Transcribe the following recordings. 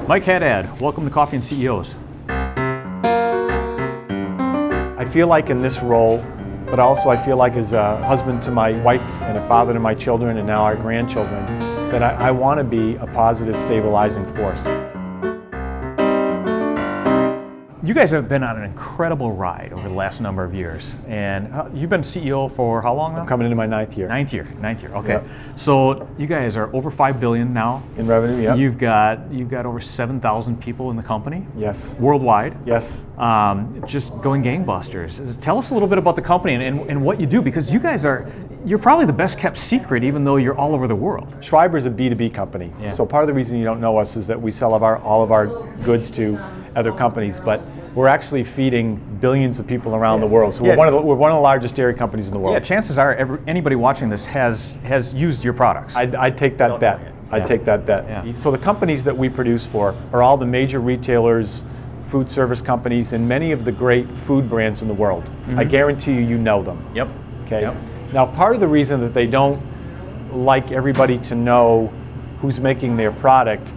Mike Haddad, welcome to Coffee and CEOs. I feel like in this role, but also I feel like as a husband to my wife and a father to my children and now our grandchildren, that I want to be a positive, stabilizing force. You guys have been on an incredible ride over the last number of years, and you've been CEO for how long now? I'm coming into my ninth year. Ninth year, okay. Yep. So you guys are over $5 billion now. In revenue, yeah. You've got over 7,000 people in the company. Yes. Worldwide. Yes. Just going gangbusters. Tell us a little bit about the company and what you do, because you're probably the best kept secret, even though you're all over the world. Schreiber's a B2B company. Yeah. So part of the reason you don't know us is that we sell all of our goods to other companies, but we're actually feeding billions of people around the world. So we're one of the largest dairy companies in the world. Yeah, chances are anybody watching this has used your products. I'd take that bet. I'd take that bet. Yeah. So the companies that we produce for are all the major retailers, food service companies, and many of the great food brands in the world. Mm-hmm. I guarantee you know them. Yep. Okay. Yep. Now, part of the reason that they don't like everybody to know who's making their product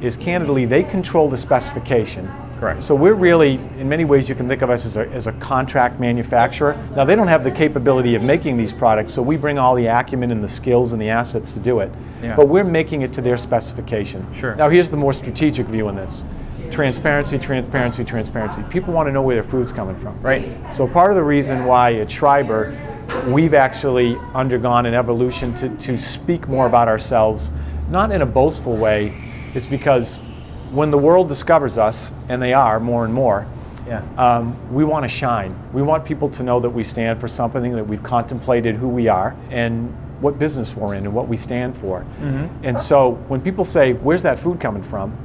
is, candidly, they control the specification. Correct. So we're really, in many ways, you can think of us as a contract manufacturer. Now, they don't have the capability of making these products, so we bring all the acumen and the skills and the assets to do it. Yeah. But we're making it to their specification. Sure. Now, here's the more strategic view on this. Transparency, transparency, transparency. People want to know where their food's coming from. Right. So part of the reason why at Schreiber, we've actually undergone an evolution to speak more about ourselves, not in a boastful way, is because when the world discovers us, and they are more and more, we want to shine. We want people to know that we stand for something, that we've contemplated who we are and what business we're in and what we stand for. Mm-hmm. And so when people say, where's that food coming from?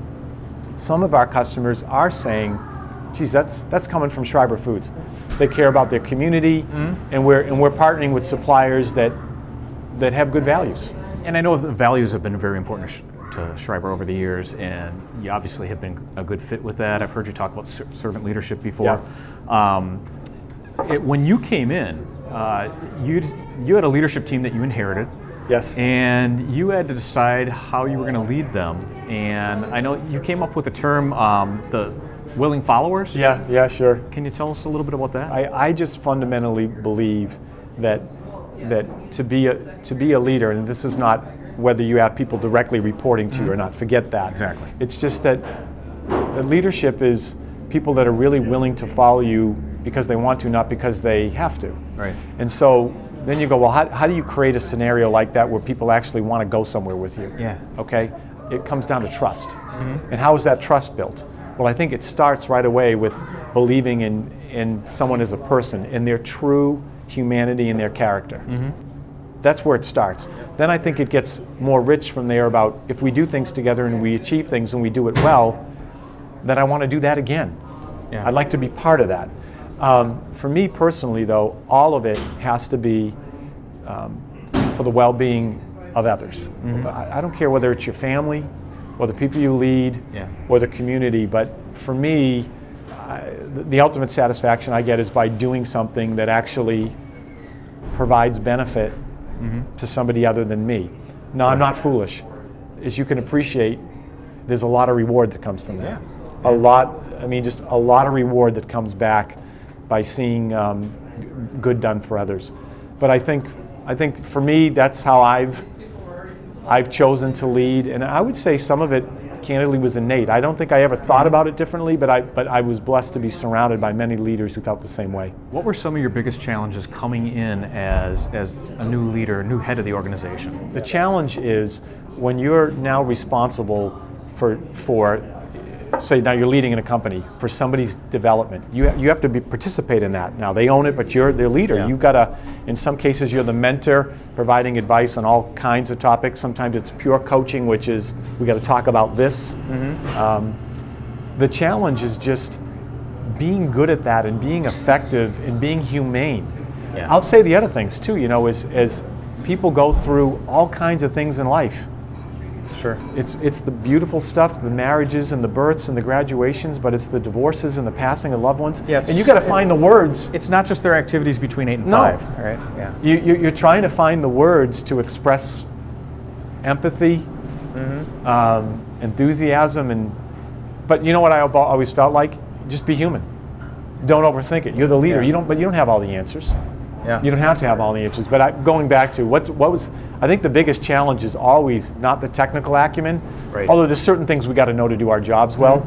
Some of our customers are saying, geez, that's coming from Schreiber Foods. They care about their community, and we're partnering with suppliers that have good values. And I know the values have been very important to Schreiber over the years, and you obviously have been a good fit with that. I've heard you talk about servant leadership before. Yeah. When you came in, you had a leadership team that you inherited. Yes. And you had to decide how you were going to lead them. And I know you came up with the term, the willing followers. Yeah, sure. Can you tell us a little bit about that? I just fundamentally believe that to be a leader, and this is not whether you have people directly reporting to you or not, forget that. Exactly. It's just that the leadership is people that are really willing to follow you because they want to, not because they have to. Right. And so then you go, well, how do you create a scenario like that where people actually want to go somewhere with you? Yeah. Okay? It comes down to trust. Mm-hmm. And how is that trust built? Well, I think it starts right away with believing in someone as a person, in their true humanity and their character. Mm-hmm. That's where it starts. Then I think it gets more rich from there about if we do things together and we achieve things and we do it well, then I want to do that again. Yeah. I'd like to be part of that. For me personally, though, all of it has to be for the well-being of others. Mm-hmm. I don't care whether it's your family, or the people you lead, or the community, but for me, the ultimate satisfaction I get is by doing something that actually provides benefit to somebody other than me. No, I'm not foolish. As you can appreciate, there's a lot of reward that comes from that. Yeah. Just a lot of reward that comes back by seeing good done for others. But I think for me, that's how I've chosen to lead, and I would say some of it candidly was innate. I don't think I ever thought about it differently, but I was blessed to be surrounded by many leaders who felt the same way. What were some of your biggest challenges coming in as a new leader, new head of the organization? The challenge is when you're now responsible for say now you're leading in a company for somebody's development. You have to participate in that. Now they own it, but you're their leader. Yeah. You've got to, in some cases, you're the mentor, providing advice on all kinds of topics. Sometimes it's pure coaching, which is we got to talk about this. Mm-hmm. The challenge is just being good at that and being effective and being humane. Yeah. I'll say the other things too. As people go through all kinds of things in life. Sure. It's the beautiful stuff, the marriages and the births and the graduations, but it's the divorces and the passing of loved ones. Yes. And you got to find the words. It's not just their activities between 8 and 5. Right? Yeah. You're trying to find the words to express empathy, enthusiasm, But you know what I've always felt like? Just be human. Don't overthink it. You're the leader. Yeah. But you don't have all the answers. Yeah. You don't have to have all the answers. But going back to what was, I think the biggest challenge is always not the technical acumen. Right. Although there's certain things we got to know to do our jobs well.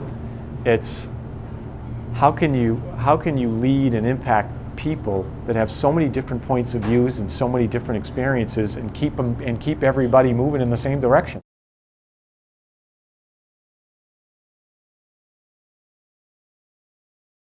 It's how can you lead and impact people that have so many different points of views and so many different experiences, and keep everybody moving in the same direction.